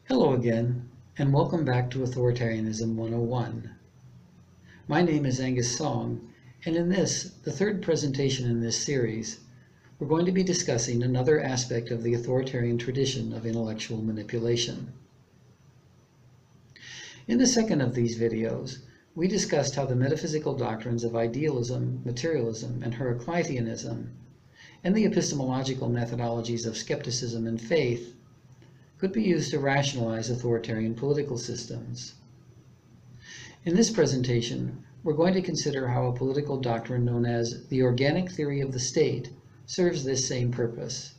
Hello again, and welcome back to Authoritarianism 101. My name is Angus Song, and in this, the third presentation in this series, we're going to be discussing another aspect of the authoritarian tradition of intellectual manipulation. In the second of these videos, we discussed how the metaphysical doctrines of idealism, materialism, and Heracliteanism, and the epistemological methodologies of skepticism and faith could be used to rationalize authoritarian political systems. In this presentation, we're going to consider how a political doctrine known as the organic theory of the state serves this same purpose.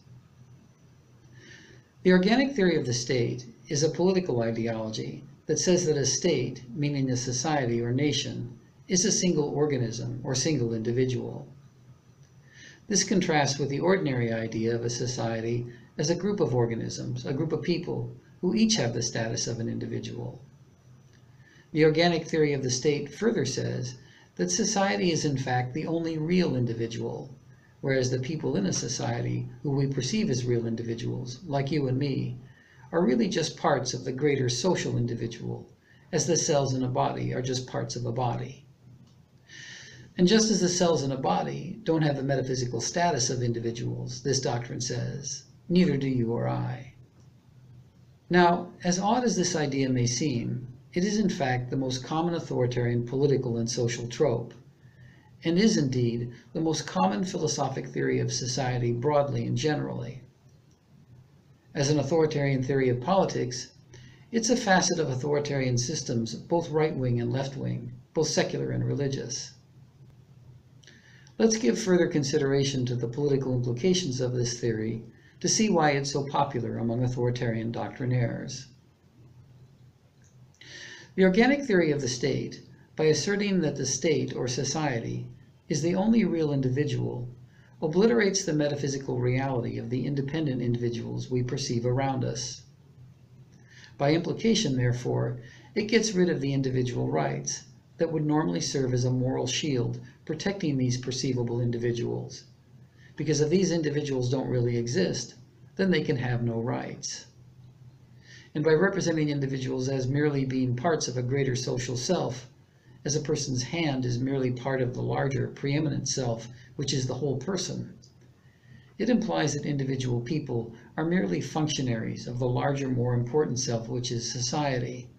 The organic theory of the state is a political ideology that says that a state, meaning a society or nation, is a single organism or single individual. This contrasts with the ordinary idea of a society as a group of organisms, a group of people who each have the status of an individual. The organic theory of the state further says that society is in fact the only real individual, whereas the people in a society who we perceive as real individuals, like you and me, are really just parts of the greater social individual, as the cells in a body are just parts of a body. And just as the cells in a body don't have the metaphysical status of individuals, this doctrine says, neither do you or I. Now, as odd as this idea may seem, it is in fact the most common authoritarian political and social trope, and is indeed the most common philosophic theory of society broadly and generally. As an authoritarian theory of politics, it's a facet of authoritarian systems, both right-wing and left-wing, both secular and religious. Let's give further consideration to the political implications of this theory to see why it's so popular among authoritarian doctrinaires. The organic theory of the state, by asserting that the state or society is the only real individual, obliterates the metaphysical reality of the independent individuals we perceive around us. By implication, therefore, it gets rid of the individual rights that would normally serve as a moral shield protecting these perceivable individuals. Because if these individuals don't really exist, then they can have no rights. And by representing individuals as merely being parts of a greater social self, as a person's hand is merely part of the larger, preeminent self, which is the whole person, it implies that individual people are merely functionaries of the larger, more important self, which is society,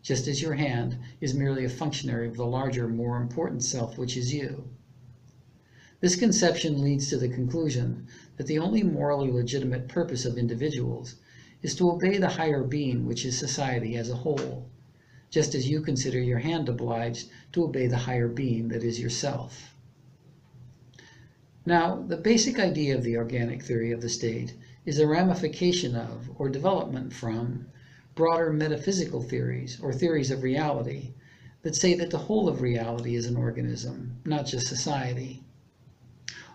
just as your hand is merely a functionary of the larger, more important self, which is you. This conception leads to the conclusion that the only morally legitimate purpose of individuals is to obey the higher being, which is society as a whole, just as you consider your hand obliged to obey the higher being that is yourself. Now, the basic idea of the organic theory of the state is a ramification of, or development from, broader metaphysical theories, or theories of reality, that say that the whole of reality is an organism, not just society.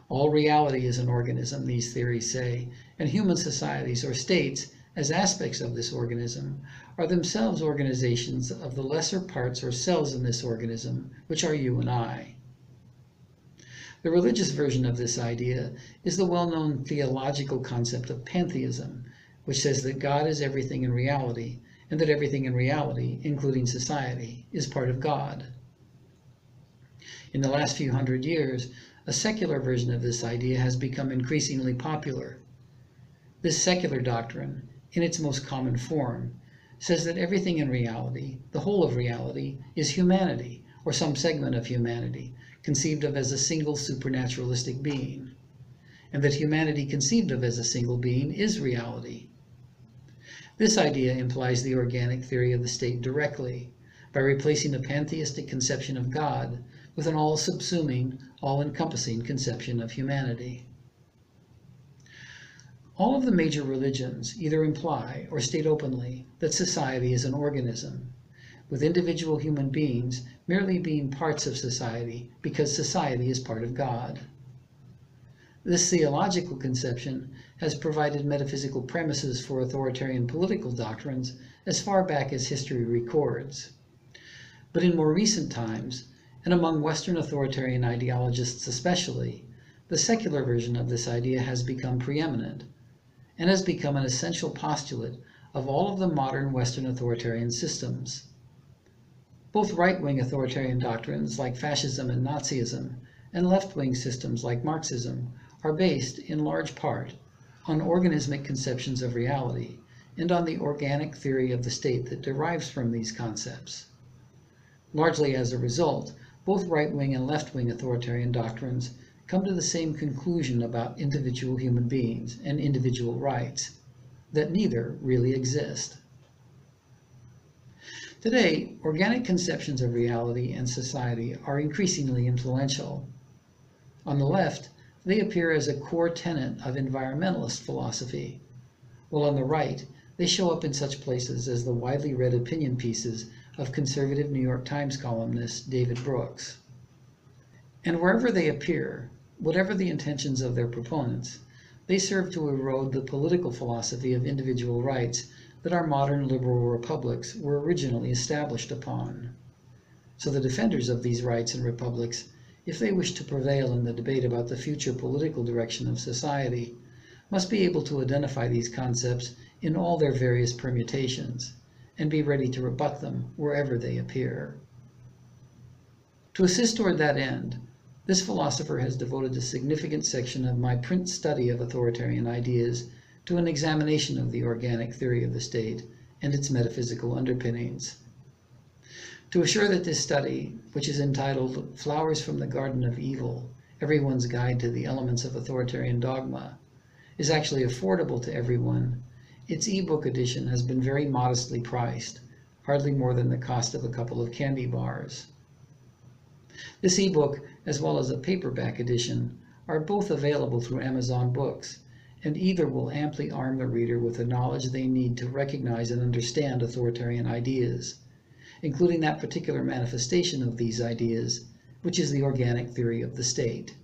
All reality is an organism, these theories say, and human societies or states, as aspects of this organism, are themselves organizations of the lesser parts or cells in this organism, which are you and I. The religious version of this idea is the well-known theological concept of pantheism, which says that God is everything in reality, and that everything in reality, including society, is part of God. In the last few hundred years, a secular version of this idea has become increasingly popular. This secular doctrine, in its most common form, says that everything in reality, the whole of reality, is humanity, or some segment of humanity, conceived of as a single supernaturalistic being, and that humanity conceived of as a single being is reality. This idea implies the organic theory of the state directly, by replacing a pantheistic conception of God with an all-subsuming, all-encompassing conception of humanity. All of the major religions either imply or state openly that society is an organism, with individual human beings merely being parts of society because society is part of God. This theological conception has provided metaphysical premises for authoritarian political doctrines as far back as history records. But in more recent times, and among Western authoritarian ideologists especially, the secular version of this idea has become preeminent, and has become an essential postulate of all of the modern Western authoritarian systems. Both right-wing authoritarian doctrines like fascism and Nazism, and left-wing systems like Marxism, are based, in large part, on organismic conceptions of reality, and on the organic theory of the state that derives from these concepts. Largely as a result, both right-wing and left-wing authoritarian doctrines come to the same conclusion about individual human beings and individual rights, that neither really exist. Today, organic conceptions of reality and society are increasingly influential. On the left, they appear as a core tenet of environmentalist philosophy, while on the right, they show up in such places as the widely read opinion pieces of conservative New York Times columnist David Brooks. And wherever they appear, whatever the intentions of their proponents, they serve to erode the political philosophy of individual rights that our modern liberal republics were originally established upon. So the defenders of these rights and republics, if they wish to prevail in the debate about the future political direction of society, must be able to identify these concepts in all their various permutations, and be ready to rebut them wherever they appear. To assist toward that end, this philosopher has devoted a significant section of my print study of authoritarian ideas to an examination of the organic theory of the state and its metaphysical underpinnings. To assure that this study, which is entitled Flowers from the Garden of Evil, Everyone's Guide to the Elements of Authoritarian Dogma, is actually affordable to everyone, its ebook edition has been very modestly priced, hardly more than the cost of a couple of candy bars. This ebook, as well as a paperback edition, are both available through Amazon Books, and either will amply arm the reader with the knowledge they need to recognize and understand authoritarian ideas, including that particular manifestation of these ideas, which is the organic theory of the state.